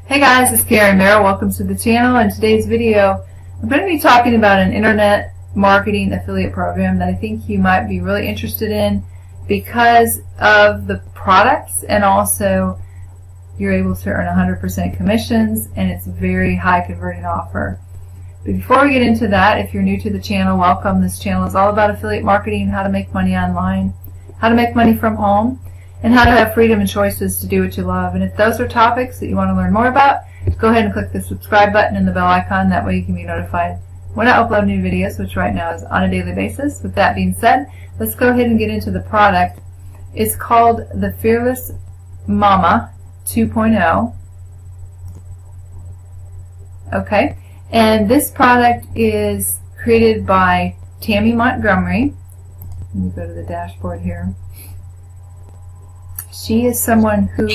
Hey guys, it's Karen Merrill. Welcome to the channel. In today's video, I'm going to be talking about an internet marketing affiliate program that I think you might be really interested in because of the products, and also you're able to earn 100% commissions, and it's a very high converting offer. But before we get into that, if you're new to the channel, welcome. This channel is all about affiliate marketing, how to make money online, how to make money from home, and how to have freedom and choices to do what you love. And if those are topics that you want to learn more about, go ahead and click the subscribe button and the bell icon. That way you can be notified when I upload new videos, which right now is on a daily basis. With that being said, let's go ahead and get into the product. It's called the Fearless Momma 2.0. Okay, and this product is created by Tammy Montgomery. Let me go to the dashboard here. She is someone who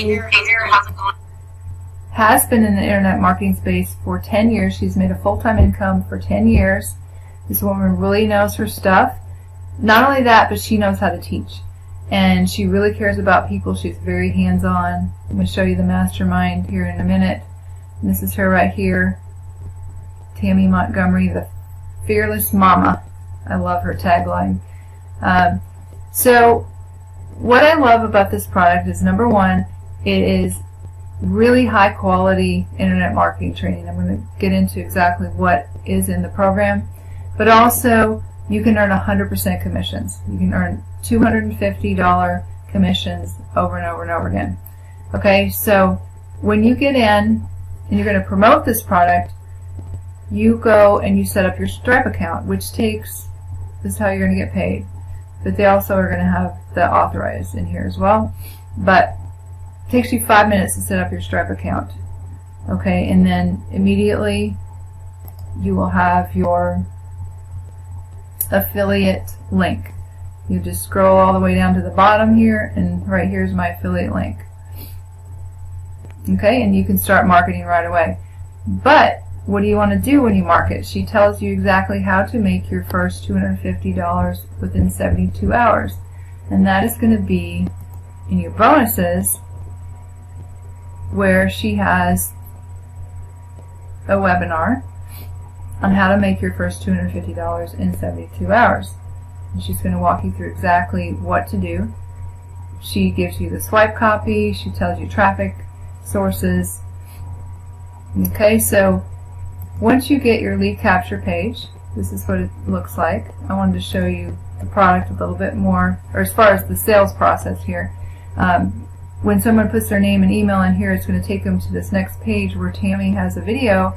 has been in the internet marketing space for 10 years. She's made a full-time income for 10 years. This woman really knows her stuff. Not only that, but she knows how to teach. And she really cares about people. She's very hands-on. I'm going to show you the Mastermind here in a minute. And this is her right here, Tammy Montgomery, the Fearless Momma. I love her tagline. So what I love about this product is, number one, it is really high quality internet marketing training. I'm going to get into exactly what is in the program, but also you can earn 100% commissions. You can earn $250 commissions over and over and over again. Okay, so when you get in and you're going to promote this product, you go and you set up your Stripe account, which takes, this is how you're going to get paid. But they also are going to have the authorized in here as well. But it takes you 5 minutes to set up your Stripe account. Okay, and then immediately you will have your affiliate link. You just scroll all the way down to the bottom here, and right here is my affiliate link. Okay, and you can start marketing right away. But what do you want to do when you market? She tells you exactly how to make your first $250 within 72 hours. And that is going to be in your bonuses, where she has a webinar on how to make your first $250 in 72 hours. And she's going to walk you through exactly what to do. She gives you the swipe copy. She tells you traffic sources. Okay, so once you get your lead capture page, this is what it looks like. I wanted to show you the product a little bit more, or as far as the sales process here. When someone puts their name and email in here, it's going to take them to this next page where Tammy has a video,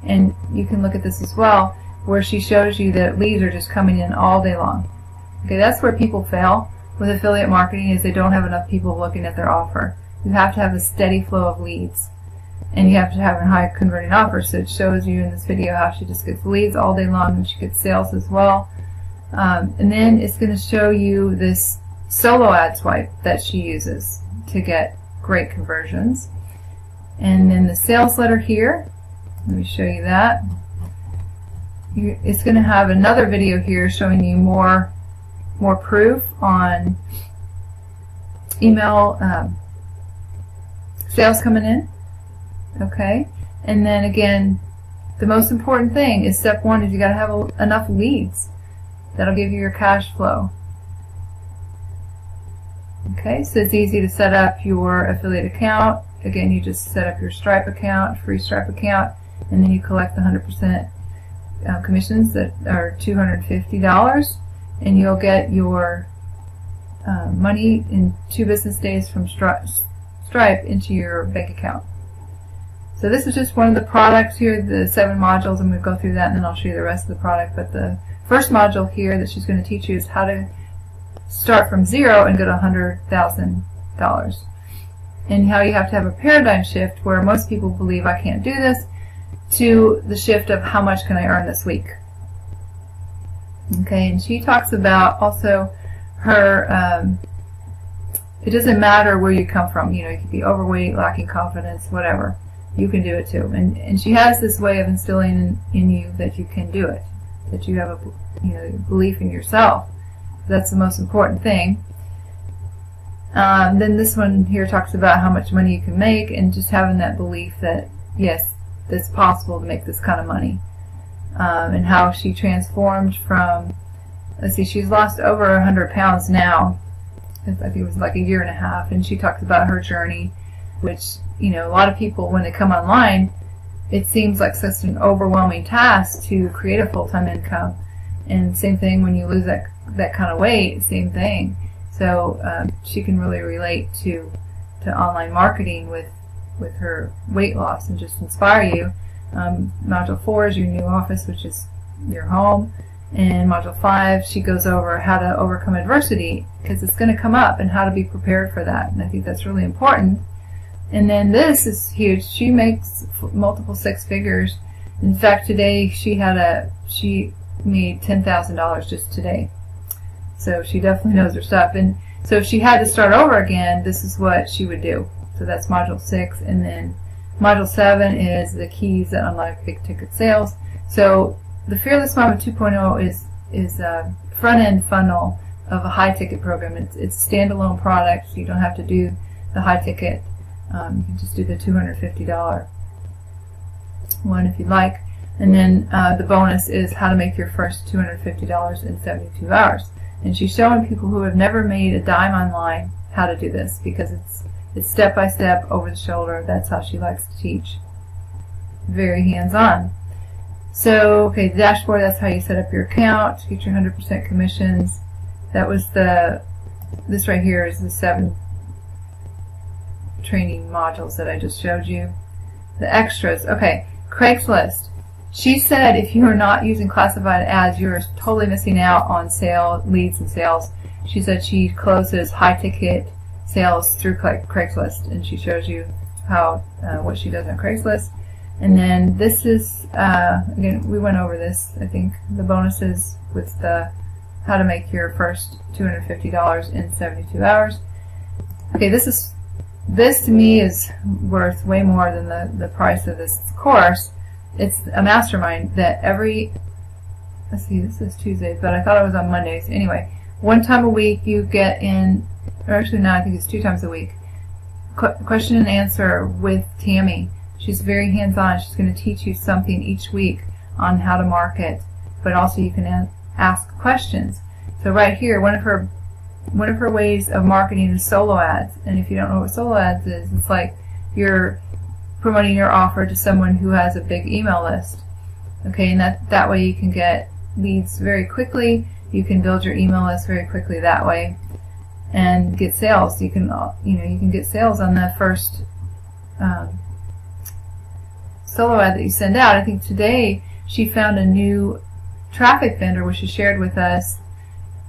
and you can look at this as well, where she shows you that leads are just coming in all day long. Okay, that's where people fail with affiliate marketing, is they don't have enough people looking at their offer. You have to have a steady flow of leads, and you have to have a high converting offer. So it shows you in this video how she just gets leads all day long, and she gets sales as well. And then it's going to show you this solo ad swipe that she uses to get great conversions. And then the sales letter here, let me show you that. It's going to have another video here showing you more proof on email sales coming in. Okay, and then again, the most important thing is step one is you got to have enough leads. That'll give you your cash flow. Okay, so it's easy to set up your affiliate account. Again, you just set up your Stripe account, free Stripe account, and then you collect the 100% commissions that are $250, and you'll get your money in 2 business days from Stripe into your bank account. So this is just one of the products here, the 7 modules. I'm going to go through that and then I'll show you the rest of the product. But the first module here that she's going to teach you is how to start from zero and go to $100,000. And how you have to have a paradigm shift where most people believe I can't do this, to the shift of how much can I earn this week. Okay, and she talks about also her, it doesn't matter where you come from. You know, you could be overweight, lacking confidence, whatever. You can do it too. And she has this way of instilling in you that you can do it, that you have a belief in yourself. That's the most important thing. Then this one here talks about how much money you can make, and just having that belief that, yes, it's possible to make this kind of money. And how she transformed from, let's see, she's lost over 100 pounds now. I think it was like a year and a half, and she talks about her journey, which, you know, a lot of people, when they come online, it seems like such an overwhelming task to create a full-time income. And same thing when you lose that kind of weight, same thing. So she can really relate to online marketing with her weight loss and just inspire you. Module 4 is your new office, which is your home. And Module 5, she goes over how to overcome adversity, because it's going to come up, and how to be prepared for that. And I think that's really important. And then this is huge. She makes multiple six figures. In fact, today she made $10,000 just today. So she definitely knows her stuff. And so if she had to start over again, this is what she would do. So that's Module 6. And then Module 7 is the keys that unlock big ticket sales. So the Fearless Momma 2.0 is a front-end funnel of a high-ticket program. It's a standalone product, so you don't have to do the high-ticket. You can just do the $250 one if you'd like. And then the bonus is how to make your first $250 in 72 hours. And she's showing people who have never made a dime online how to do this, because it's step-by-step, over the shoulder. That's how she likes to teach. Very hands-on. So, okay, the dashboard, that's how you set up your account to get your 100% commissions. That was this right here is the 7 training modules that I just showed you. The extras, okay, Craigslist. She said if you are not using classified ads, you're totally missing out on leads and sales. She said she closes high-ticket sales through Craigslist, and she shows you how what she does on Craigslist. And then this is, again, we went over this, I think, the bonuses with the how to make your first $250 in 72 hours. Okay, this to me is worth way more than the price of this course. It's a mastermind that let's see, this is Tuesday, but I thought it was on Mondays. Anyway, one time a week you get in, or actually no, I think it's 2 times a week, question and answer with Tammy. She's very hands-on. She's going to teach you something each week on how to market, but also you can ask questions. So right here, one of her ways of marketing is solo ads. And if you don't know what solo ads is, it's like you're promoting your offer to someone who has a big email list. Okay, and that way you can get leads very quickly. You can build your email list very quickly that way, and get sales. You can get sales on the first solo ad that you send out. I think today she found a new traffic vendor, which she shared with us,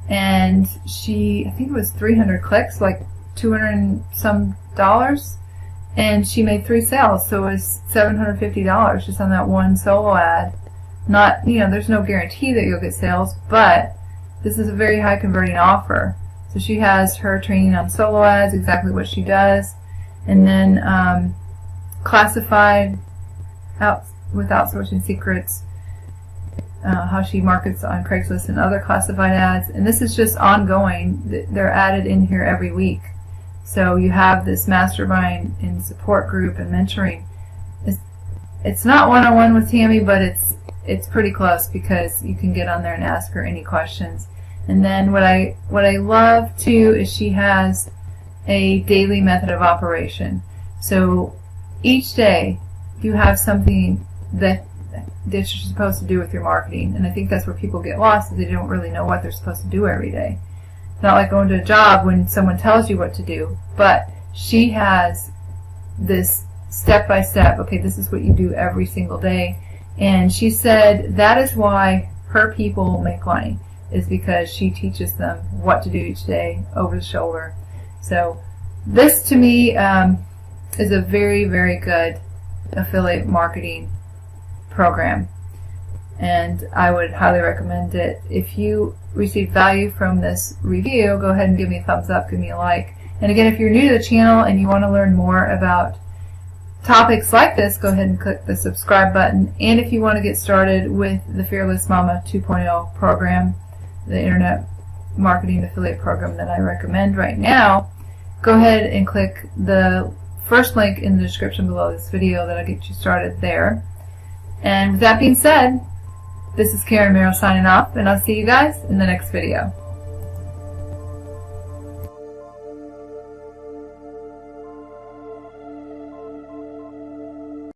and I think it was 300 clicks, like $200 and some, and she made 3 sales, so it was $750 just on that one solo ad. Not, there's no guarantee that you'll get sales, but this is a very high converting offer. So she has her training on solo ads, exactly what she does, and then classified with outsourcing secrets, how she markets on Craigslist and other classified ads. And this is just ongoing. They're added in here every week. So you have this mastermind and support group and mentoring. It's not one-on-one with Tammy, but it's pretty close, because you can get on there and ask her any questions. And then what I love too is she has a daily method of operation. So each day you have something that you're supposed to do with your marketing. And I think that's where people get lost, is they don't really know what they're supposed to do every day. It's not like going to a job when someone tells you what to do, but she has this step-by-step, okay, this is what you do every single day. And she said that is why her people make money, is because she teaches them what to do each day, over the shoulder. So this to me is a very, very good affiliate marketing program, and I would highly recommend it. If you receive value from this review, go ahead and give me a thumbs up, give me a like. And again, if you're new to the channel and you want to learn more about topics like this, go ahead and click the subscribe button. And if you want to get started with the Fearless Momma 2.0 program, the internet marketing affiliate program that I recommend right now, go ahead and click the first link in the description below this video. That'll get you started there. And with that being said, this is Karen Merrill signing off, and I'll see you guys in the next video.